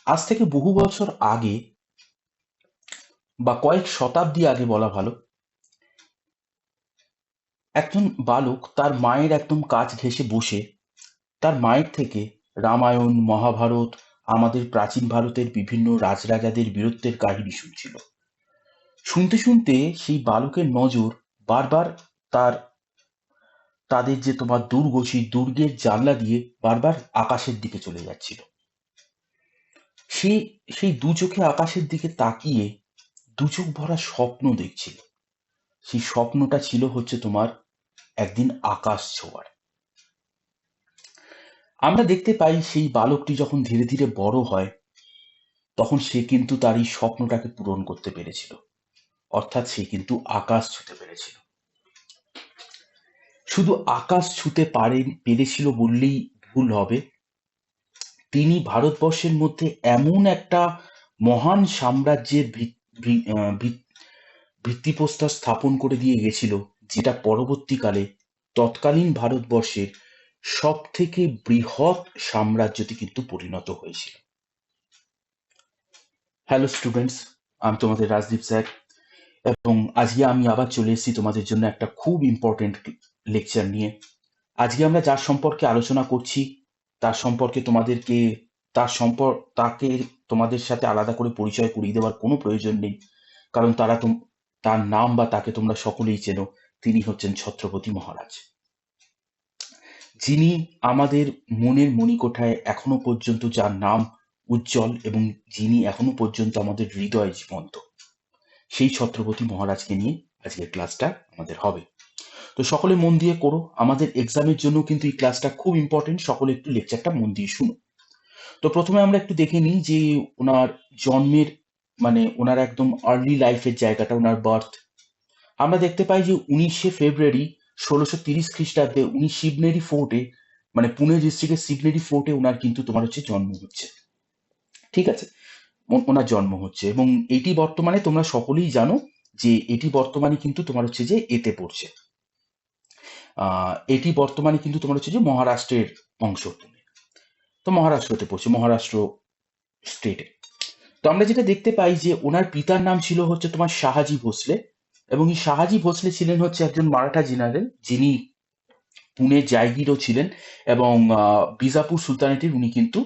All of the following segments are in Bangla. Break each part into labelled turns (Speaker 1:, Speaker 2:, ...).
Speaker 1: আজ থেকে বহু বছর আগে বা কয়েক শতাব্দী আগে বলা ভালো, একজন বালক তার মায়ের একদম কাছ ঘেঁষে বসে তার মায়ের থেকে রামায়ণ, মহাভারত, আমাদের প্রাচীন ভারতের বিভিন্ন রাজরাজাদের বীরত্বের কাহিনী শুনছিল। শুনতে শুনতে সেই বালকের নজর বারবার তার তাদের যে তোমার দুর্গ, সেই দুর্গের জানলা দিয়ে বারবার আকাশের দিকে চলে যাচ্ছিল। সে সেই দু চোখে আকাশের দিকে তাকিয়ে দু চোখ ভরা স্বপ্ন দেখছিল। সেই স্বপ্নটা ছিল হচ্ছে তোমার একদিন আকাশ ছোঁয়ার। আমরা দেখতে পাই সেই বালকটি যখন ধীরে ধীরে বড় হয়, তখন সে কিন্তু তার এই স্বপ্নটাকে পূরণ করতে পেরেছিল, অর্থাৎ সে কিন্তু আকাশ ছুঁতে পেরেছিল। শুধু আকাশ ছুঁতে পেরেছিল বললেই ভুল হবে, তিনি ভারতবর্ষের মধ্যে এমন একটা মহান সাম্রাজ্যের ভিত্তিপ্রস্তর স্থাপন করে দিয়ে গেছিল, যেটা পরবর্তীকালে তৎকালীন ভারতবর্ষের সব থেকে বৃহৎ সাম্রাজ্যতে কিন্তু পরিণত হয়েছিল। হ্যালো স্টুডেন্টস, আমি তোমাদের রাজদীপ স্যার, এবং আজকে আমি আবার চলে এসেছি তোমাদের জন্য একটা খুব ইম্পর্টেন্ট লেকচার নিয়ে। আজকে আমরা যার সম্পর্কে আলোচনা করছি তার সম্পর্কে তাকে তোমাদের সাথে আলাদা করে পরিচয় করিয়ে দেওয়ার কোনো প্রয়োজন নেই, কারণ তার নাম বা তাকে তোমরা সকলেই চেনো। তিনি হচ্ছেন ছত্রপতি মহারাজ, যিনি আমাদের মনের মণিকোঠায় এখনো পর্যন্ত, যার নাম উজ্জ্বল এবং যিনি এখনো পর্যন্ত আমাদের হৃদয়ে জীবন্ত, সেই ছত্রপতি মহারাজকে নিয়ে আজকের ক্লাসটা আমাদের হবে। তো সকলে মন দিয়ে করো, আমাদের এক্সামের জন্য কিন্তু এই ক্লাসটা খুব ইম্পর্টেন্ট। সকলে একটু লেকচারটা মন দিয়ে শুনো। তো প্রথমে আমরা একটু দেখে নিই যে ওনার জন্মের, মানে ওনার একদম আর্লি লাইফের জায়গাটা, ওনার বার্থ। আমরা দেখতে পাই যে 19শে ফেব্রুয়ারি 1630 খ্রিস্টাব্দে উনি শিবনেরি ফোর্টে, মানে পুনে ডিস্ট্রিক্টের শিবনেরি ফোর্টে ওনার কিন্তু তোমার হচ্ছে জন্ম হচ্ছে। ঠিক আছে, ওনার জন্ম হচ্ছে, এবং এটি বর্তমানে তোমরা সকলেই জানো যে এটি বর্তমানে কিন্তু তোমার হচ্ছে যে এতে পড়ছে, এটি বর্তমানে কিন্তু তোমার হচ্ছে যে মহারাষ্ট্রের অংশ। তো মহারাষ্ট্রতে পড়ছে, মহারাষ্ট্র স্টেটে। তো আমরা যেটা দেখতে পাই যে ওনার পিতার নাম ছিল হচ্ছে তোমার শাহাজি ভোসলে, এবং এই শাহাজি ভোসলে ছিলেন হচ্ছে একজন মারাঠা জেনারেল, যিনি পুনের জায়গিরও ছিলেন, এবং বিজাপুর সুলতানেটের উনি কিন্তু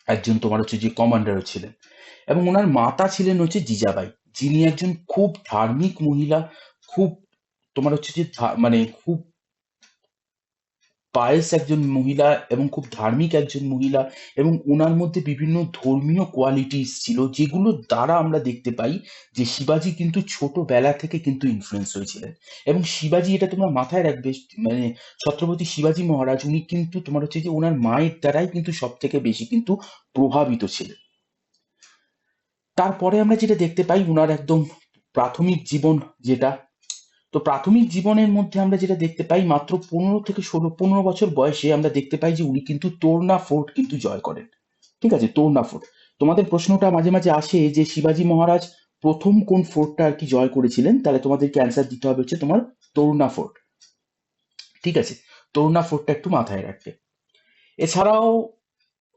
Speaker 1: একজন তোমার হচ্ছে যে কমান্ডারও ছিলেন। এবং ওনার মাতা ছিলেন হচ্ছে জিজাবাই, যিনি একজন খুব ধার্মিক মহিলা, খুব তোমার হচ্ছে যে মানে খুব পায়েস একজন মহিলা এবং খুব ধার্মিক একজন মহিলা, এবং ওনার মধ্যে বিভিন্ন ধর্মীয় কোয়ালিটিস ছিল, যেগুলো দ্বারা আমরা দেখতে পাই যে শিবাজি কিন্তু ছোটবেলা থেকে কিন্তু ইনফ্লুয়েন্স হয়েছিলেন। এবং শিবাজি, এটা তোমরা মাথায় রাখবে, মানে ছত্রপতি শিবাজি মহারাজ উনি কিন্তু তোমার হচ্ছে যে ওনার মায়ের দ্বারাই কিন্তু সব থেকে বেশি কিন্তু প্রভাবিত ছিলেন। তারপরে আমরা যেটা দেখতে পাই ওনার একদম প্রাথমিক জীবন যেটা, তো প্রাথমিক জীবনের মধ্যে আমরা যেটা দেখতে পাই, মাত্র 15 বছর বয়সে আমরা দেখতে পাই যে উনি কিন্তু তোরনা ফোর্ট কিন্তু জয় করেন। ঠিক আছে, তোরনা ফোর্ট। তোমাদের প্রশ্নটা মাঝে মাঝে আসে যে শিবাজি মহারাজ প্রথম কোন ফোর্টটা আর কি জয় করেছিলেন, তাহলে তোমাদেরকে অ্যান্সার দিতে হবে হচ্ছে তোমার তোরনা ফোর্ট। ঠিক আছে, তোরনা ফোর্টটা একটু মাথায় রাখবে। এছাড়াও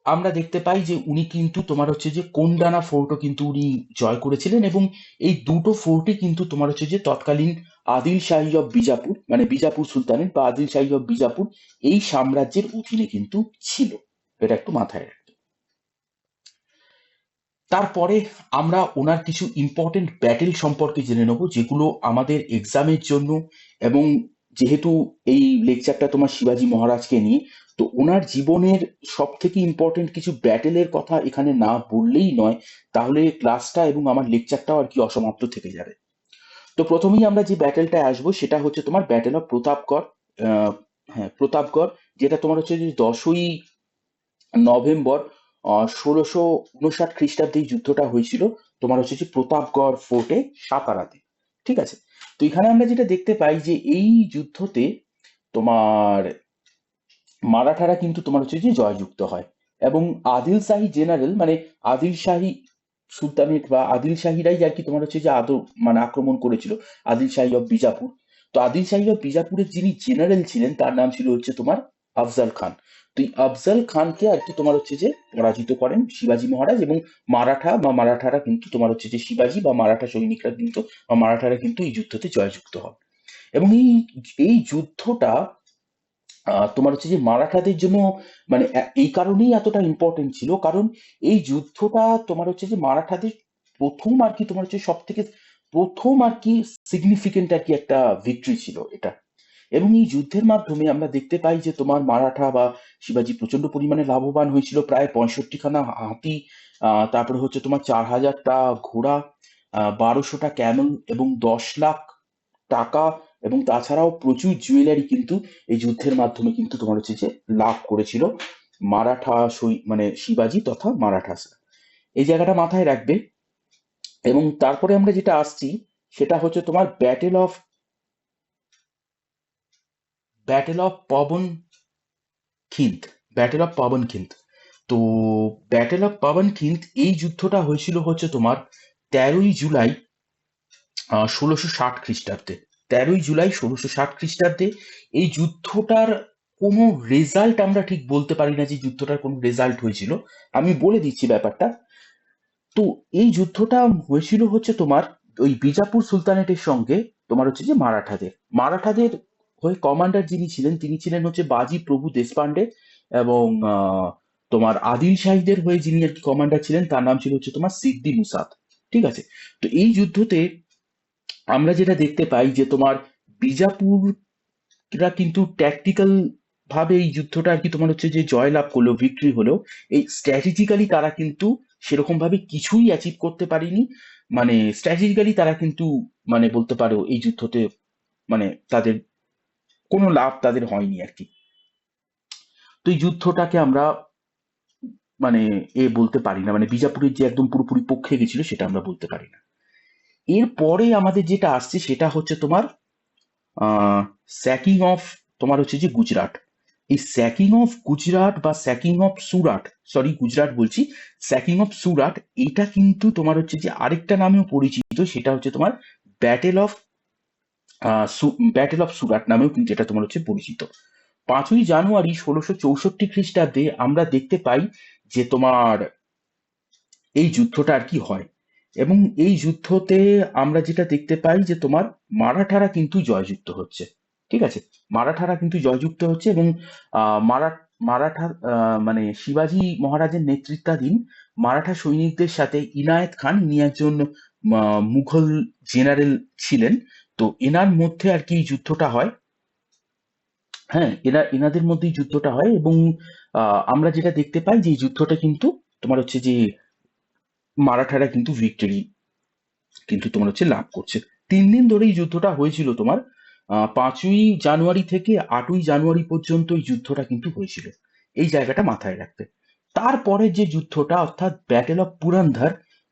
Speaker 1: আমরা দেখতে পাই যে উনি কিন্তু তোমার হচ্ছে যে কোন্ডানা ফোর্টও কিন্তু উনি জয় করেছিলেন, এবং এই দুটো ফোর্টই কিন্তু তোমার হচ্ছে যে তৎকালীন আদিল শাহী অফ বিজাপুর, মানে বিজাপুর সুলতানেট বা আদিল শাহী অফ বিজাপুর, এই সাম্রাজ্যের অধীনে কিন্তু ছিল। এটা একটু মাথায় রাখবে। তারপরে আমরা ওনার কিছু ইম্পর্টেন্ট ব্যাটেল সম্পর্কে জেনে নেব, যেগুলো আমাদের এক্সামের জন্য, এবং যেহেতু এই লেকচারটা তোমার শিবাজি মহারাজকে নিয়ে, তো ওনার জীবনের সব থেকে ইম্পর্টেন্ট কিছু ব্যাটেলের কথা এখানে না বললেই নয়, তাহলে ক্লাসটা এবং আমার লেকচারটাও আর কি অসমাপ্ত থেকে যাবে। তো প্রথমেই আমরা যে ব্যাটেলটা আসবো সেটা হচ্ছে তোমার ব্যাটেল অফ প্রতাপগড়। আহ, হ্যাঁ, প্রতাপগড়, যেটা তোমার হচ্ছে যে 10ই নভেম্বর 1659 খ্রিস্টাব্দে এই যুদ্ধটা হয়েছিল তোমার হচ্ছে যে প্রতাপগড় ফোর্টে, সাতারাতে। ঠিক আছে, তো এখানে আমরা যেটা দেখতে পাই যে এই যুদ্ধতে তোমার মারাঠারা কিন্তু তোমার হচ্ছে যে জয়যুক্ত হয়, এবং আদিল শাহী জেনারেল, মানে আদিল শাহী সুলতানেট বা আদিল শাহীরাই আর কি তোমার হচ্ছে যে মানে আক্রমণ করেছিল আদিল শাহী অফ বিজাপুর। তো আদিল শাহী অফ বিজাপুরের যিনি জেনারেল ছিলেন তার নাম ছিল হচ্ছে তোমার আফজাল খান। তো এই আফজল খানকে আর কি তোমার হচ্ছে যে পরাজিত করেন শিবাজী মহারাজ, এবং মারাঠারা কিন্তু তোমার হচ্ছে যে শিবাজী বা মারাঠা সৈনিকরা কিন্তু বা মারাঠারা কিন্তু এই যুদ্ধতে জয়যুক্ত হন। এবং এই এই যুদ্ধটা তোমার হচ্ছে যে মারাঠাদের জন্য মানে এই কারণেই এতটা ইম্পর্টেন্ট ছিল, কারণ এই যুদ্ধটা তোমার হচ্ছে যে মারাঠাদের প্রথম আর কি তোমার হচ্ছে সব থেকে প্রথম আর কি সিগনিফিকেন্ট আর কি একটা ভিক্টরি ছিল এটা। এবং এই যুদ্ধের মাধ্যমে আমরা দেখতে পাই যে তোমার মারাঠা বা শিবাজি প্রচন্ড পরিমাণে লাভবান হয়েছিল, প্রায় 65খানা হাতি, তারপরে হচ্ছে তোমার 4000টা ঘোড়া, 1200টা ক্যামেল এবং 10 লাখ টাকা, এবং তাছাড়াও প্রচুর জুয়েলারি কিন্তু এই যুদ্ধের মাধ্যমে কিন্তু তোমার হচ্ছে যে লাভ করেছিল মানে শিবাজি তথা মারাঠাস। এই জায়গাটা মাথায় রাখবে। এবং তারপরে আমরা যেটা আসছি সেটা হচ্ছে তোমার battle of Pavan Khind. Battle of Pavan Khind. তো ব্যাটেল অফ পবন খিন্দ এই যুদ্ধটা হয়েছিল হচ্ছে তোমার 13ই জুলাই 1660 খ্রিস্টাব্দে। 13ই জুলাই 1660 খ্রিস্টাব্দে এই যুদ্ধটার কোনো রেজাল্ট আমরা ঠিক বলতে পারি না যে যুদ্ধটার কোনো রেজাল্ট হয়েছিল। আমি বলে দিচ্ছি ব্যাপারটা। তো এই যুদ্ধটা হয়েছিল হচ্ছে তোমার ওই বিজাপুর সুলতানেটের সঙ্গে তোমার হচ্ছে যে মারাঠাদের হয়ে কমান্ডার যিনি ছিলেন তিনি ছিলেন হচ্ছে বাজি প্রভু দেশপান্ডে, এবং তোমার আদিল শাহিদের হয়ে যিনি আর কি কমান্ডার ছিলেন তার নাম ছিল হচ্ছে তোমার সিদ্দি মুসাদ। ঠিক আছে। তো এই যুদ্ধতে আমরা যেটা দেখতে পাই যে তোমার বিজাপুররা কিন্তু ট্যাকটিক্যাল ভাবে এই যুদ্ধটা আর কি তোমার হচ্ছে যে জয়লাভ করলো, ভিক্টরি হলো, এই স্ট্র্যাটেজিক্যালি তারা কিন্তু সেরকম ভাবে কিছুই অ্যাচিভ করতে পারেনি। মানে স্ট্র্যাটেজিক্যালি তারা কিন্তু মানে বলতে পারো এই যুদ্ধতে মানে তাদের কোনো লাভ তাদের হয়নি আর কি। তো এই যুদ্ধটাকে আমরা মানে বলতে পারি না, মানে বিজাপুরের যে একদম পুরোপুরি পক্ষে গেছিল সেটা আমরা বলতে পারি না। এরপরে আমাদের যেটা আসছে সেটা হচ্ছে তোমার স্যাকিং অফ তোমার হচ্ছে যে গুজরাট। এই স্যাকিং অফ গুজরাট বা sacking of Surat, sorry Gujarat বলছি, স্যাকিং অফ সুরাট, এটা কিন্তু তোমার হচ্ছে যে আরেকটা নামেও পরিচিত, সেটা হচ্ছে তোমার battle of battle of Surat নামেও কিন্তু এটা তোমার হচ্ছে পরিচিত। 5ই জানুয়ারি 1664 খ্রিস্টাব্দে আমরা দেখতে পাই যে তোমার এই যুদ্ধটা আর কি হয়। এবং এই যুদ্ধতে আমরা যেটা দেখতে পাই যে তোমার মারাঠারা কিন্তু জয়যুক্ত হচ্ছে। ঠিক আছে। মারাঠারা কিন্তু জয়যুক্ত হচ্ছে, এবং আহ মারা মারাঠা মানে শিবাজী মহারাজের নেতৃত্বাধীন মারাঠা সৈনিকদের সাথে ইনায়েত খান, ইনি একজন মুঘল জেনারেল ছিলেন। তো এনার মধ্যে আর কি এই যুদ্ধটা হয়। হ্যাঁ, এনাদের মধ্যেই যুদ্ধটা হয়, এবং আমরা যেটা দেখতে পাই যে এই যুদ্ধটা কিন্তু তোমার হচ্ছে যে মারাঠারা কিন্তু ভিক্টরি কিন্তু তোমার হচ্ছে লাভ করছে। 3 দিন ধরে এই যুদ্ধটা হয়েছিল তোমার। 5ই জানুয়ারি থেকে 8ই জানুয়ারি পর্যন্ত এই যুদ্ধটা কিন্তু হয়েছিল। এই জায়গাটা মাথায় রাখবে। তারপরে যে যুদ্ধটা অর্থাৎ ব্যাটেল অফ পুরন্দর,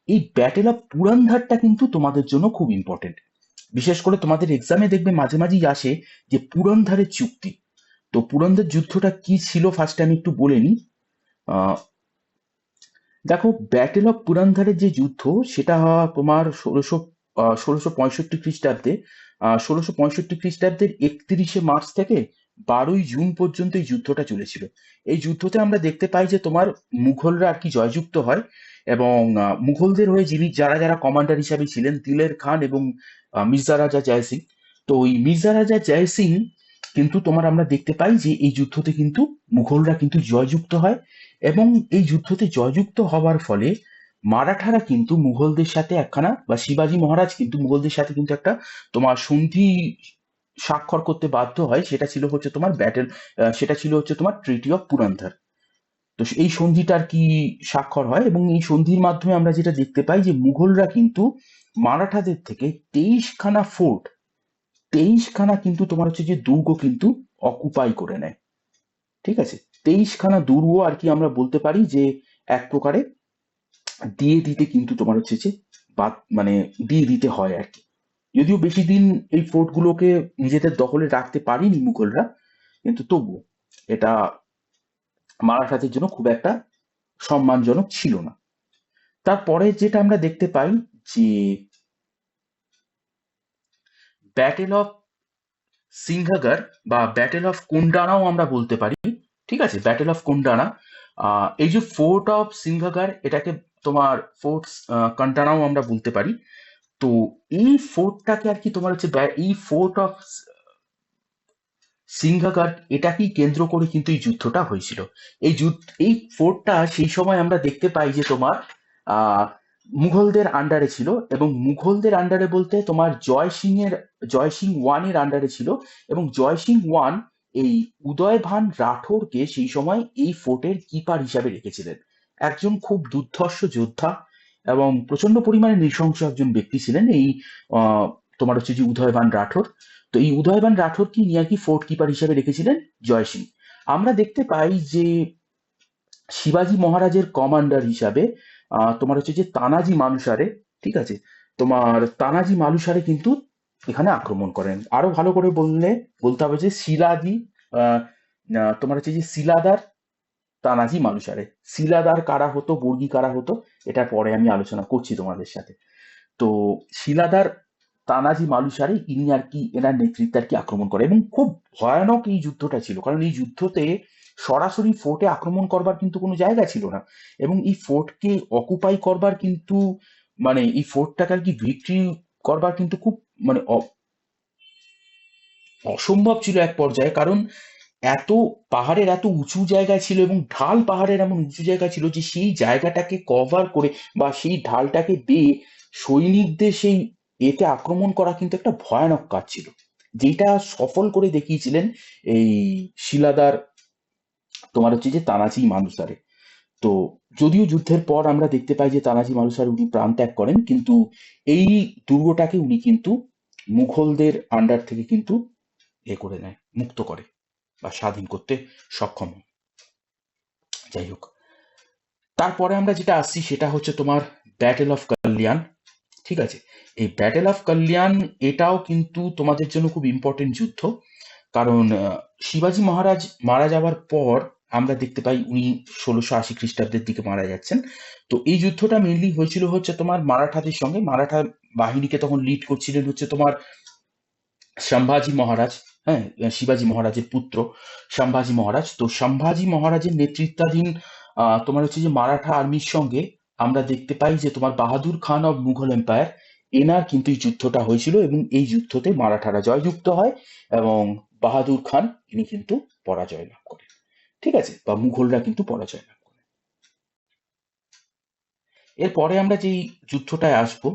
Speaker 1: এই ব্যাটেল অফ পুরন্দরটা কিন্তু তোমাদের জন্য খুব ইম্পর্টেন্ট। বিশেষ করে তোমাদের এক্সামে দেখবে মাঝে মাঝেই আসে যে পুরন্দরের চুক্তি। তো পুরন্দর যুদ্ধটা কি ছিল ফার্স্ট আমি একটু বলে নিই। আহ, দেখো, ব্যাটেল অফ পুরন্দরের যে যুদ্ধ সেটা তোমার 1665 খ্রিস্টাব্দে, 1665 খ্রিস্টাব্দের 31শে মার্চ থেকে 12ই জুন পর্যন্ত এই যুদ্ধটা চলেছিল। এই যুদ্ধতে আমরা দেখতে পাই যে তোমার মুঘলরা আর কি জয়যুক্ত হয়, এবং মুঘলদের হয়ে যারা যারা কমান্ডার হিসাবে ছিলেন দিলের খান এবং মির্জা রাজা জয় সিং। তো ওই মির্জা রাজা জয় সিং কিন্তু তোমার আমরা দেখতে পাই যে এই যুদ্ধতে কিন্তু মুঘলরা কিন্তু জয়যুক্ত হয়, এবং এই যুদ্ধতে জয়যুক্ত হওয়ার ফলে মারাঠারা কিন্তু মুঘলদের সাথে একখানা বা শিবাজী মহারাজ কিন্তু মুঘলদের সাথে কিন্তু একটা তোমার সন্ধি স্বাক্ষর করতে বাধ্য হয়। সেটা ছিল হচ্ছে তোমার ট্রিটি অফ পুরন্দর। তো এই সন্ধিটার কি স্বাক্ষর হয়, এবং এই সন্ধির মাধ্যমে আমরা যেটা দেখতে পাই যে মুঘলরা কিন্তু মারাঠাদের থেকে 23খানা কিন্তু তোমার হচ্ছে যে দুর্গ কিন্তু অকুপাই করে নেয়। ঠিক আছে। 23খানা দুর্গ আর কি আমরা বলতে পারি যে এক প্রকারে দিয়ে দিতে কিন্তু তোমার হচ্ছে যে মানে দিয়ে দিতে হয় আর কি। যদিও বেশি দিন এই ফোর্ট গুলোকে নিজেদের দখলে রাখতে পারেনি মুঘলরা, কিন্তু তবুও এটা মারাঠাদের জন্য খুব একটা সম্মানজনক ছিল না। তারপরে যেটা আমরা দেখতে পাই যে ব্যাটেল অফ সিংহগড় বা ব্যাটেল অফ কোন্ডানাও আমরা বলতে পারি। ঠিক আছে, ব্যাটেল অফ কোন্ডানা। এই যে ফোর্ট অফ সিংহাগার, এটাকে তোমার ফোর্ট কন্টানাও আমরা বলতে পারি। তো এই ফোর্টটাকে আর কি তোমার হচ্ছে এই ফোর্ট অফ সিংহাগার, এটাকেই কেন্দ্র করে কিন্তু এই যুদ্ধটা হয়েছিল। এই ফোর্টটা সেই সময় আমরা দেখতে পাই যে তোমার আহ মুঘলদের আন্ডারে ছিল, এবং মুঘলদের আন্ডারে বলতে তোমার জয় সিং ওয়ানের আন্ডারে ছিল। এবং জয় সিং ওয়ান এই উদয় ভান রাঠোরকে সেই সময় এই ফোর্টের কিপার হিসাবে রেখেছিলেন। একজন খুব দুর্ধর্ষ যোদ্ধা এবং প্রচন্ড পরিমাণে নৃশংস একজন ব্যক্তি ছিলেন এই আহ তোমার হচ্ছে যে উদয়বান রাঠোর। তো এই উদয়বান রাঠোরকে নিয়ে আর কি ফোর্ট কিপার হিসেবে রেখেছিলেন জয় সিং। আমরা দেখতে পাই যে শিবাজি মহারাজের কমান্ডার হিসাবে তোমার হচ্ছে যে তানাজি মালুসারে, ঠিক আছে, তোমার তানাজি মালুসারে কিন্তু এখানে আক্রমণ করেন। আরো ভালো করে বলতে হবে যে শিলাজি আহ, তোমার হচ্ছে যে শিলাদার তানাজি মালুসারে। শিলাদার কারা হতো, বর্গি কারা হতো, এটার পরে আমি আলোচনা করছি তোমাদের সাথে। তো শিলাদার তানাজি মালুসারে ইনি আর কি এনার নেতৃত্বে আর কি আক্রমণ করে, এবং খুব ভয়ানক এই যুদ্ধটা ছিল, কারণ এই যুদ্ধতে সরাসরি ফোর্টে আক্রমণ করবার কিন্তু কোনো জায়গা ছিল না, এবং এই ফোর্টকে অকুপাই করবার কিন্তু মানে এই ফোর্টটাকে আর কি ভিক্টরি করবার কিন্তু খুব মানে অসম্ভব ছিল এক পর্যায়ে। কারণ এত পাহাড়ের এত উঁচু জায়গায় ছিল, এবং ঢাল পাহাড়ের এমন উঁচু জায়গা ছিল যে সেই জায়গাটাকে কভার করে বা সেই ঢালটাকে বেয়ে সৈনিকদের সেই এতে আক্রমণ করা কিন্তু একটা ভয়ানক কাজ ছিল, যেটা সফল করে দেখিয়েছিলেন এই শিলাদার তোমার হচ্ছে যে তানাজি মালুসারে। তো যদিও যুদ্ধের পর আমরা দেখতে পাই যে তানাজি মালুসারে উনি প্রাণ ত্যাগ করেন, কিন্তু এই দুর্গটাকে উনি কিন্তু মুঘলদের আন্ডার থেকে কিন্তু করে নেয়, মুক্ত করে বা স্বাধীন করতে সক্ষম হন। যাই হোক, তারপরে আমরা যেটা আসছি সেটা হচ্ছে তোমার ব্যাটেল অফ কল্যাণ। ঠিক আছে, এই ব্যাটেল অফ কল্যাণ এটাও কিন্তু তোমাদের জন্য খুব ইম্পর্টেন্ট যুদ্ধ, কারণ শিবাজি মহারাজ মারা যাওয়ার পর আমরা দেখতে পাই উনি 1680 খ্রিস্টাব্দের দিকে মারা যাচ্ছেন। তো এই যুদ্ধটা মেনলি হয়েছিল হচ্ছে তোমার মারাঠাদের সঙ্গে। মারাঠা বাহিনীকে তখন লিড করছিলেন হচ্ছে তোমার সম্ভাজি মহারাজ। হ্যাঁ, শিবাজি মহারাজের পুত্র সম্ভাজি মহারাজ। তো সম্ভাজি মহারাজের নেতৃত্বাধীন তোমার হচ্ছে যে মারাঠা আর্মির সঙ্গে আমরা দেখতে পাই যে তোমার বাহাদুর খান অব মুঘল এম্পায়ার, এনার কিন্তু এই যুদ্ধটা হয়েছিল, এবং এই যুদ্ধতে মারাঠারা জয়যুক্ত হয় এবং বাহাদুর খান ইনি কিন্তু পরাজয় লাভ করেন। ঠিক আছে, বা মুঘলরা কিন্তু পরাজয় লাভ করে। এরপরে আমরা যেই যুদ্ধটায় আসবো,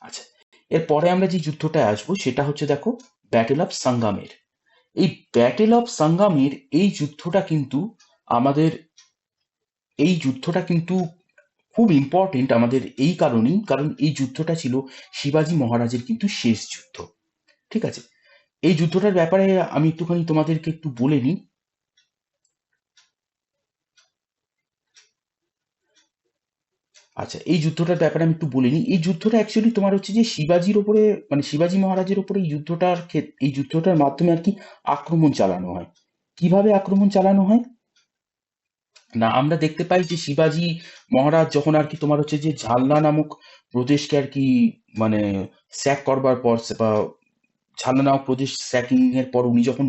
Speaker 1: আচ্ছা, এরপরে আমরা যে যুদ্ধটায় আসবো সেটা হচ্ছে দেখো ব্যাটেল অফ সাঙ্গামের। এই ব্যাটেল অফ সাঙ্গামের এই যুদ্ধটা কিন্তু আমাদের এই যুদ্ধটা কিন্তু খুব ইম্পর্টেন্ট আমাদের এই কারণেই, কারণ এই যুদ্ধটা ছিল শিবাজি মহারাজের কিন্তু শেষ যুদ্ধ। ঠিক আছে, এই যুদ্ধটার ব্যাপারে আমি একটুখানি তোমাদেরকে একটু বলে নিই। আচ্ছা, এই যুদ্ধটার ব্যাপারে আমি একটু বলে নিই। এই যুদ্ধটা অ্যাকচুয়ালি তোমার হচ্ছে যে শিবাজির ওপরে, মানে শিবাজি মহারাজের ওপরে এই যুদ্ধটার মাধ্যমে আর কি আক্রমণ চালানো হয়। কিভাবে আক্রমণ চালানো হয় না, আমরা দেখতে পাই যে শিবাজি মহারাজ যখন আর কি তোমার হচ্ছে যে ঝালনা নামক প্রদেশকে আর কি মানে স্যাক করবার পর বা ঝালনা নামক প্রদেশ স্যাকিং এর পর উনি যখন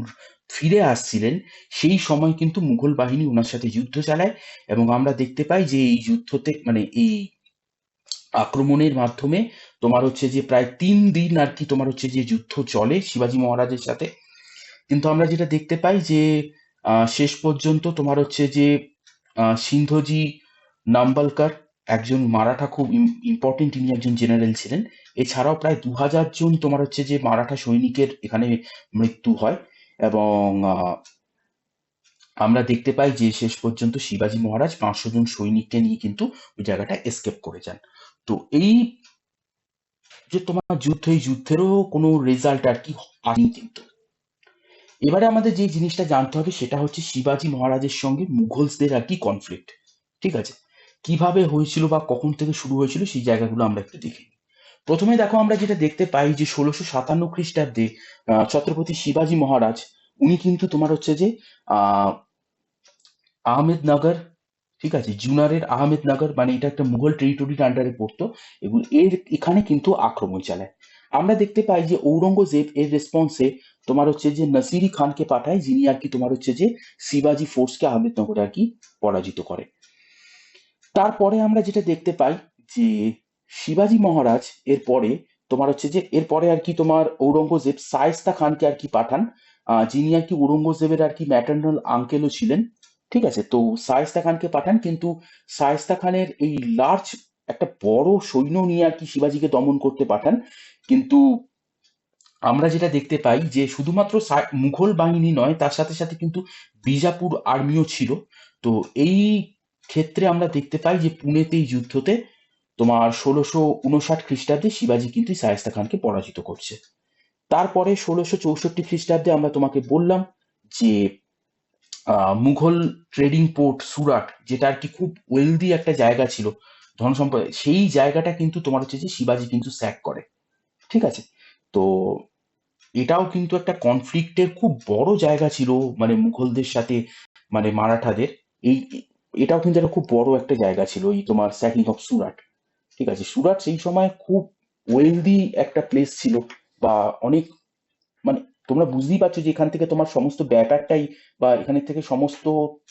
Speaker 1: ফিরে আসছিলেন, সেই সময় কিন্তু মুঘল বাহিনী ওনার সাথে যুদ্ধ চালায়। এবং আমরা দেখতে পাই যে এই যুদ্ধতে মানে এই আক্রমণের মাধ্যমে তোমার হচ্ছে যে প্রায় 3 দিন আর কি তোমার হচ্ছে যে যুদ্ধ চলে শিবাজি মহারাজের সাথে। কিন্তু আমরা যেটা দেখতে পাই যে শেষ পর্যন্ত তোমার হচ্ছে যে সিন্ধজি নাম্বালকার, একজন মারাঠা খুব ইম্পর্টেন্ট, ইনি একজন জেনারেল ছিলেন। এছাড়াও প্রায় 2000 জন তোমার হচ্ছে যে মারাঠা সৈনিকের এখানে মৃত্যু হয়। এবং আমরা দেখতে পাই যে শেষ পর্যন্ত শিবাজি মহারাজ 500 জন সৈনিককে নিয়ে কিন্তু ওই জায়গাটা এসকেপ করে যান। তো এই যে তোমার যুদ্ধ, এই যুদ্ধেরও কোনো রেজাল্ট আর কি আসেনি কিন্তু। এবারে আমাদের যে জিনিসটা জানতে হবে সেটা হচ্ছে শিবাজি মহারাজের সঙ্গে মুঘলসদের আর কি কনফ্লিক্ট। ঠিক আছে, কিভাবে হয়েছিল বা কখন থেকে শুরু হয়েছিল সেই জায়গাগুলো আমরা একটু দেখি। প্রথমে দেখো আমরা যেটা দেখতে পাই যে 1657 খ্রিস্টাব্দে ছত্রপতি শিবাজি মহারাজ উনি কিন্তু তোমার হচ্ছে যে আহ আহমেদনগর, ঠিক আছে, জুনারের আহমেদনগর, মানে এটা একটা মুঘল টেরিটরির আন্ডারে পড়তো, এবং এখানে কিন্তু আক্রমণ চালায়। আমরা দেখতে পাই যে ঔরঙ্গজেব এর রেসপন্সে তোমার হচ্ছে যে নাসিরি খানকে পাঠায়, যিনি আর কি তোমার হচ্ছে যে শিবাজি ফোর্সকে আহমেদনগরে আর কি পরাজিত করে। তারপরে আমরা যেটা দেখতে পাই যে শিবাজি মহারাজ এর পরে তোমার হচ্ছে যে এরপরে আর কি তোমার ঔরঙ্গজেব শায়েস্তা খানকে আর কি পাঠান, যিনি আর কি ঔরঙ্গজেবের আর কি ম্যাটার্নাল আঙ্কেলও ছিলেন। ঠিক আছে, তো শায়েস্তা খানকে পাঠান, কিন্তু শায়েস্তা খানের এই লার্জ একটা বড় সৈন্য নিয়ে আর কি শিবাজিকে দমন করতে পাঠান। কিন্তু আমরা যেটা দেখতে পাই যে শুধুমাত্র মুঘল বাহিনী নয়, তার সাথে সাথে কিন্তু বিজাপুর আর্মিও ছিল। তো এই ক্ষেত্রে আমরা দেখতে পাই যে পুনেতে এই যুদ্ধতে তোমার 1659 খ্রিস্টাব্দে শিবাজি কিন্তু শায়েস্তা খানকে পরাজিত করছে। তারপরে 1664 খ্রিস্টাব্দে আমরা তোমাকে বললাম যে মুঘল ট্রেডিং পোর্ট সুরাট, যেটা আর কি খুব ওয়েলদি একটা জায়গা ছিল ধন সম্পদ, সেই জায়গাটা কিন্তু তোমার হচ্ছে যে শিবাজি কিন্তু স্যাক করে। ঠিক আছে, তো এটাও কিন্তু একটা কনফ্লিক্টের খুব বড় জায়গা ছিল, মানে মুঘলদের সাথে মানে মারাঠাদের। এই এটাও কিন্তু একটা খুব বড় একটা জায়গা ছিল এই তোমার স্যাকিং অফ সুরাট। ঠিক আছে, সুরাট সেই সময় খুব ওয়েলদি একটা প্লেস ছিল, বা অনেক মানে তোমরা বুঝতেই পারছো যে এখান থেকে তোমার সমস্ত ব্যাপারটাই বা এখান থেকে সমস্ত